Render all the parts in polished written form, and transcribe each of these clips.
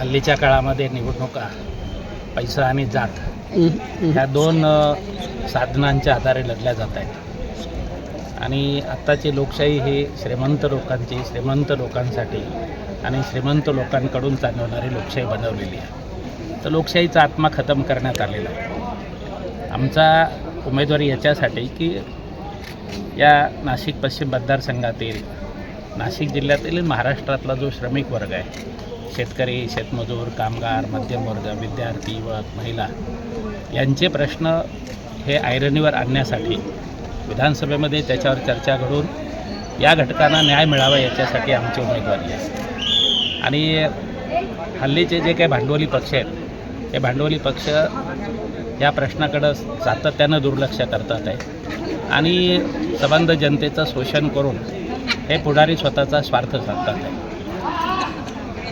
हल्लीच्या काळामध्ये निवडणुका पैसा आणि जात ह्या दोन साधनांच्या आधारे लढल्या जात आहेत आणि आत्ताची लोकशाही ही श्रीमंत लोकांसाठी आणि श्रीमंत लोकांकडून चालवणारी लोकशाही बनवलेली आहे. तर लोकशाहीचा आत्मा खतम करण्यात आलेला आहे. आमचा उमेदवारी याच्यासाठी की या नाशिक पश्चिम मतदारसंघातील नाशिक जिल्ह्यातील महाराष्ट्रातला जो श्रमिक वर्ग आहे, शेतकरी, शेतमजूर, कामगार, मध्यमवर्ग, विद्यार्थी, युवक, महिला यांचे प्रश्न हे ऐरणीवर आणण्यासाठी विधानसभेमध्ये त्याच्यावर चर्चा घडून या घटकांना न्याय मिळावा याच्यासाठी आमची उमेदवारी आहे. आणि हल्लीचे जे काही भांडवली पक्ष आहेत, हे भांडवली पक्ष या प्रश्नाकडं सातत्यानं दुर्लक्ष करतात आहे आणि संबंध जनतेचं शोषण करून हे पुढारी स्वतःचा स्वार्थ साधतात आहे.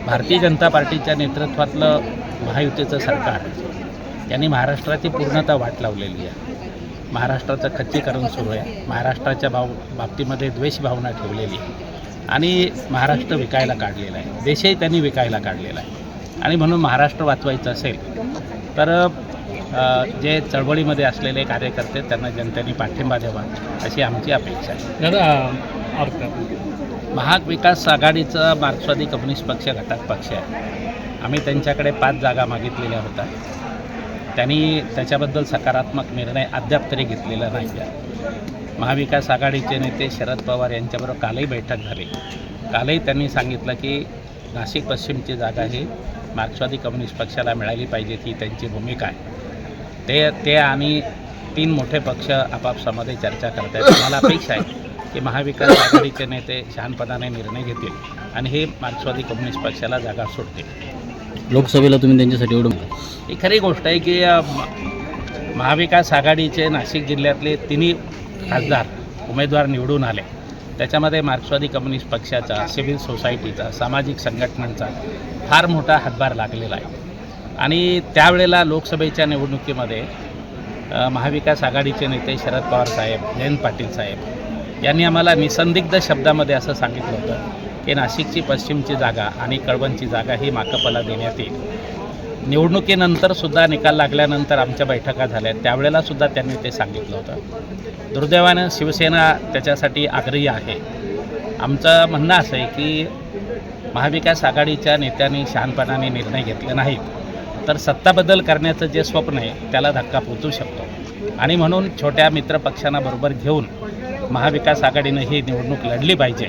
भारतीय जनता पार्टीच्या नेतृत्वातलं महायुतीचं सरकार यांनी महाराष्ट्राची पूर्णतः वाट लावलेली आहे. महाराष्ट्राचं खच्चीकरण सुरू आहे. महाराष्ट्राच्या बाबतीमध्ये द्वेष भावना ठेवलेली आहे आणि महाराष्ट्र विकायला काढलेला आहे. देशही त्यांनी विकायला काढलेला आहे. आणि म्हणून महाराष्ट्र वाचवायचं असेल तर जे चळवळीमध्ये असलेले कार्यकर्ते त्यांना जनतेने पाठिंबा द्यावा अशी आमची अपेक्षा आहे. महाविकास आघाडीचा मार्क्सवादी कम्युनिस्ट पक्ष घटक पक्ष आहे. आम्ही त्यांच्याकडे 5 जागा मागितलेल्या होत्या. त्यांनी त्याच्याबद्दल सकारात्मक निर्णय अद्याप तरी घेतलेला नाही आहे. महाविकास आघाडीचे नेते शरद पवार यांच्याबरोबर कालही बैठक झाली. कालही त्यांनी सांगितलं की नाशिक पश्चिमची जागा ही मार्क्सवादी कम्युनिस्ट पक्षाला मिळाली पाहिजे, ही त्यांची भूमिका आहे. ते आणि 3 मोठे पक्ष आपापसामध्ये चर्चा करत आहेत. मला अपेक्षा आहे की महाविकास आघाडीचे नेते शहाणपणाने निर्णय घेतील आणि हे मार्क्सवादी कम्युनिस्ट पक्षाला जागा सोडतील. लोकसभेला तुम्ही त्यांच्यासाठी एवढं ही खरी गोष्ट आहे की महाविकास आघाडीचे नाशिक जिल्ह्यातले 3 खासदार उमेदवार निवडून आले. त्याच्यामध्ये मार्क्सवादी कम्युनिस्ट पक्षाचा, सिव्हिल सोसायटीचा, सामाजिक संघटनांचा फार मोठा हातभार लागलेला आहे. आणि त्यावेळेला लोकसभेच्या निवडणुकीमध्ये महाविकास आघाडीचे नेते शरद पवार साहेब, जयंत पाटील साहेब यांनी आम्हाला निसंदिग्ध शब्दामध्ये असं सांगितलं होतं की नाशिकची पश्चिमची जागा आणि कळवणची जागा ही माकपला देण्यात येईल. निवडणुकीनंतरसुद्धा निकाल लागल्यानंतर आमच्या बैठका झाल्या, त्यावेळेलासुद्धा त्यांनी ते सांगितलं होतं. दुर्दैवानं शिवसेना त्याच्यासाठी आग्रही आहे. आमचं म्हणणं असं आहे की महाविकास आघाडीच्या नेत्यांनी शहाणपणाने निर्णय घेतले नाहीत तर सत्ता बदल करण्याचं जे स्वप्न आहे त्याला धक्का पोचू शकतो. आणि म्हणून छोट्या मित्रपक्षांना बरोबर घेऊन महाविकास आघाडीनं ही निवडणूक लढली पाहिजे.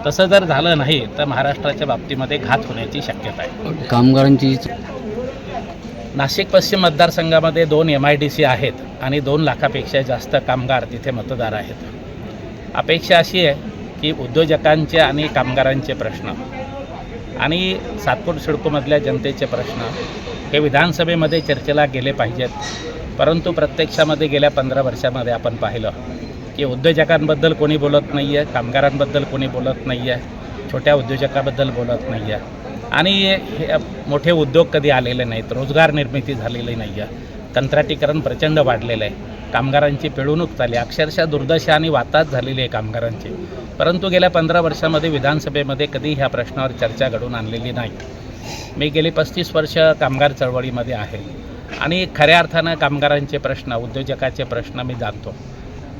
तसं जर झालं नाही तर महाराष्ट्राच्या बाबतीमध्ये घात होण्याची शक्यता आहे. कामगारांची नाशिक पश्चिम मतदारसंघामध्ये 2 MIDC आहेत आणि 2 लाखापेक्षा जास्त कामगार तिथे मतदार आहेत. अपेक्षा अशी आहे की उद्योजकांचे आणि कामगारांचे प्रश्न आणि सातपूर सिडकोमधल्या जनतेचे प्रश्न हे विधानसभेमध्ये चर्चेला गेले पाहिजेत. परंतु प्रत्यक्षामध्ये गेल्या 15 वर्षामध्ये आपण पाहिलं की उद्योजकांबद्दल कोणी बोलत नाही आहे, कामगारांबद्दल कोणी बोलत नाही आहे, छोट्या उद्योजकाबद्दल बोलत नाही आहे आणि हे मोठे उद्योग कधी आलेले नाहीत, रोजगार निर्मिती झालेली नाही आहे, कंत्राटीकरण प्रचंड वाढलेलं आहे, कामगारांची पिळवणूक चालली, अक्षरशः दुर्दशा आणि वाताहत झालेली आहे कामगारांची. परंतु गेल्या 15 वर्षामध्ये विधानसभेमध्ये कधी ह्या प्रश्नावर चर्चा घडवून आणलेली नाही. मी गेली 35 वर्ष कामगार चळवळीमध्ये आहे आणि खऱ्या अर्थानं कामगारांचे प्रश्न, उद्योजकाचे प्रश्न मी जाणतो.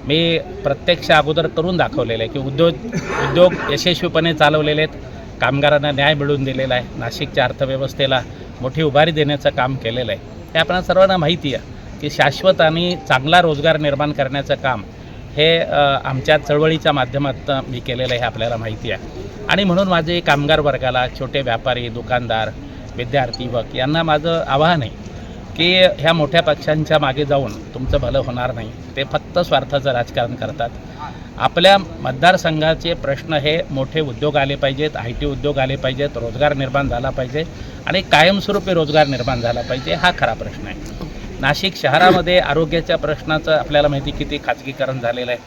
मी प्रत्यक्ष अगोदर करून दाखवलेलं आहे की उद्योग यशस्वीपणे चालवलेले आहेत, कामगारांना न्याय मिळवून दिलेला आहे, नाशिकच्या अर्थव्यवस्थेला मोठी उभारी देण्याचं काम केलेलं आहे. हे आपल्या सर्वांना माहिती आहे की शाश्वत आणि चांगला रोजगार निर्माण करण्याचं काम हे आमच्या चळवळीच्या माध्यमातून मी केलेलं आहे, हे आपल्याला माहिती आहे. आणि म्हणून माझे कामगार वर्गाला, छोटे व्यापारी, दुकानदार, विद्यार्थी, युवक यांना माझं आवाहन आहे की ह्या मोठ्या पक्षांच्या मागे जाऊन तुमचं भलं होणार नाही. ते फक्त स्वार्थाचं राजकारण करतात. आपल्या मतदारसंघाचे प्रश्न हे मोठे उद्योग आले पाहिजेत, IT उद्योग आले पाहिजेत, रोजगार निर्माण झाला पाहिजे आणि कायमस्वरूपी रोजगार निर्माण झाला पाहिजे, हा खरा प्रश्न आहे. नाशिक शहरामध्ये आरोग्याच्या प्रश्नाचं आपल्याला माहिती किती खाजगीकरण झालेलं आहे.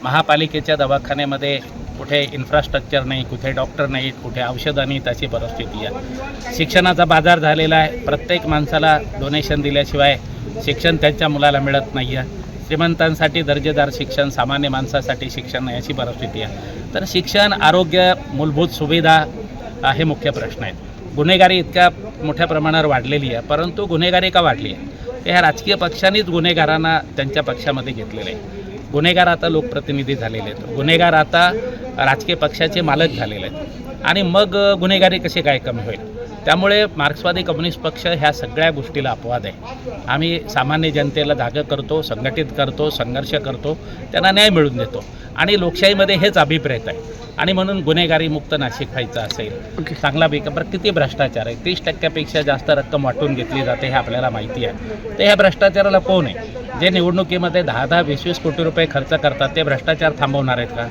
महापालिकेच्या दवाखान्यामध्ये कुठे इन्फ्रास्ट्रक्चर नाही, कुठे डॉक्टर नाहीत, कुठे औषधं नाहीत, अशी परिस्थिती आहे. शिक्षणाचा बाजार झालेला आहे. प्रत्येक माणसाला डोनेशन दिल्याशिवाय शिक्षण त्यांच्या मुलाला मिळत नाही आहे. श्रीमंतांसाठी दर्जेदार शिक्षण, सामान्य माणसासाठी शिक्षण नाही, अशी परिस्थिती आहे. तर शिक्षण, आरोग्य, मूलभूत सुविधा हे मुख्य प्रश्न आहेत. गुन्हेगारी इतक्या मोठ्या प्रमाणावर वाढलेली आहे, परंतु गुन्हेगारी का वाढली आहे ते ह्या राजकीय पक्षांनीच गुन्हेगारांना त्यांच्या पक्षामध्ये घेतलेलं आहे. गुन्हेगार आता लोकप्रतिनिधी झालेले आहेत, गुन्हेगार आता राजकीय पक्षाचे मालक झालेले आहेत आणि मग गुन्हेगारी कशी काय कमी होईल. त्यामुळे मार्क्सवादी कम्युनिस्ट पक्ष ह्या सगळ्या गोष्टीला अपवाद आहे. आम्ही सामान्य जनतेला जागं करतो, संघटित करतो, संघर्ष करतो, त्यांना न्याय मिळवून देतो आणि लोकशाहीमध्ये हेच अभिप्रेत आहे. आणि म्हणून गुन्हेगारी मुक्त नाशिक व्हायचं असेल, चांगला बरं किती भ्रष्टाचार आहे, 30% जास्त रक्कम वाटून घेतली जाते हे आपल्याला माहिती आहे. तर ह्या भ्रष्टाचाराला कोण आहे? जे निवडणुकीमध्ये 10-10, 20-20 कोटी रुपये खर्च करतात ते भ्रष्टाचार थांबवणार आहेत का?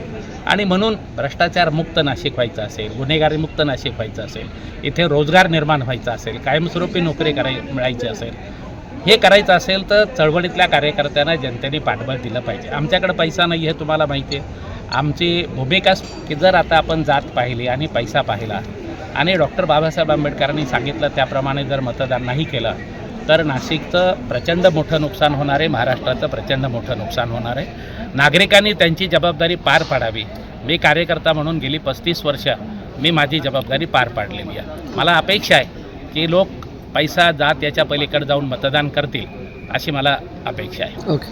आणि म्हणून भ्रष्टाचार मुक्त नाशिक व्हायचं असेल, गुन्हेगारी मुक्त नाशिक व्हायचं असेल, इथे रोजगार निर्माण व्हायचा असेल, कायमस्वरूपी नोकरी मिळायची असेल, हे करायचं असेल तर चळवळीतल्या कार्यकर्त्यांना जनतेने पाठबळ दिलं पाहिजे. आमच्याकडे पैसा नाही आहे, तुम्हाला माहिती आहे. आमची भूमिका की जर आता आपण जात पाहिली आणि पैसा पाहिला आणि डॉक्टर बाबासाहेब आंबेडकरांनी सांगितलं त्याप्रमाणे जर मतदान नाही केलं तर नाशिकचं प्रचंड मोठं नुकसान होणार आहे, महाराष्ट्राचं प्रचंड मोठं नुकसान होणार आहे. नागरिकांनी त्यांची जबाबदारी पार पाडावी. मी कार्यकर्ता म्हणून गेली 35 वर्ष मी माझी जबाबदारी पार पाडलेली आहे. मला अपेक्षा आहे की लोक पैसा जात याच्या पलीकडे जाऊन मतदान करतील अशी मला अपेक्षा आहे. ओके.